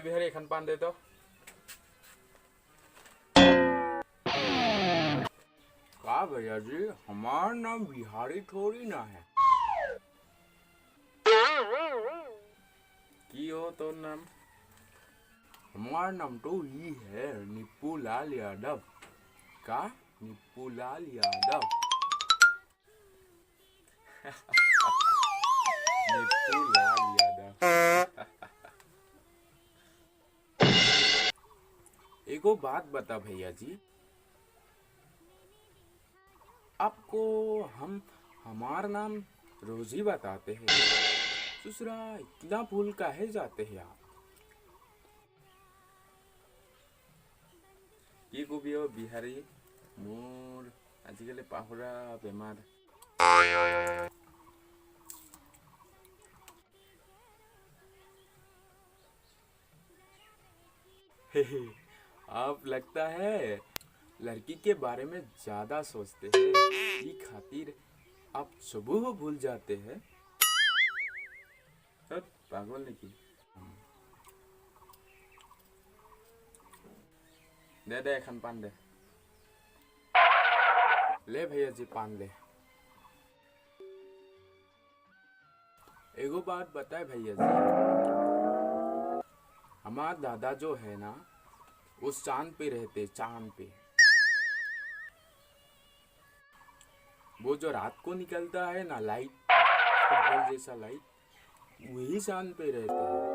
बिहारी खन पान दे तो। का भैया जी, हमारा नाम बिहारी थोड़ी ना है। की हो तो नाम? हमारा नाम तो ही है, निप्पू लाल यादव। का? निप्पू लाल यादव। निप्पू लाल यादव। एगो बात बता भैया जी, आपको हम हमार नाम रोज ही बताते हैं, दूसरा इतना भूल काहे जाते हैं आप? কি কবি ও বিহারি, মোর আজিকালি পাহুরা বেমার। आप लगता है लड़की के बारे में ज्यादा सोचते हैं, ये खातिर आप सुबह भूल जाते हैं। सब पागल नहीं की। दे दे खान पान दे। ले भैया जी पान ले। एगो बात बताए भैया जी, हमारा दादा जो है ना, उस चांद पे रहते, चांद पे। वो जो रात को निकलता है ना लाइट, फुटबॉल जैसा लाइट, वही चांद पे रहते हैं।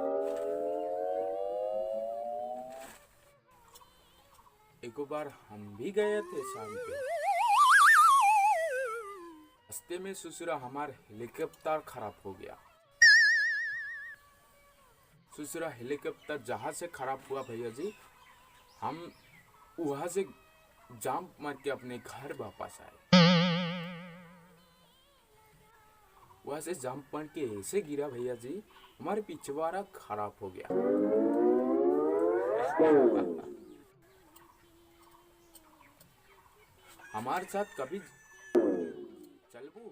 एक बार हम भी गए थे चांद पे। रास्ते में ससुरा हमारा हेलीकॉप्टर खराब हो गया। ससुरा हेलीकॉप्टर जहां से खराब हुआ भैया जी, हम वहां से जंप मार के अपने घर वापस आए। वहां से जंप मार के ऐसे गिरा भैया जी, हमारे पिछवाड़ा खराब हो गया। हमारे साथ कभी चलबू?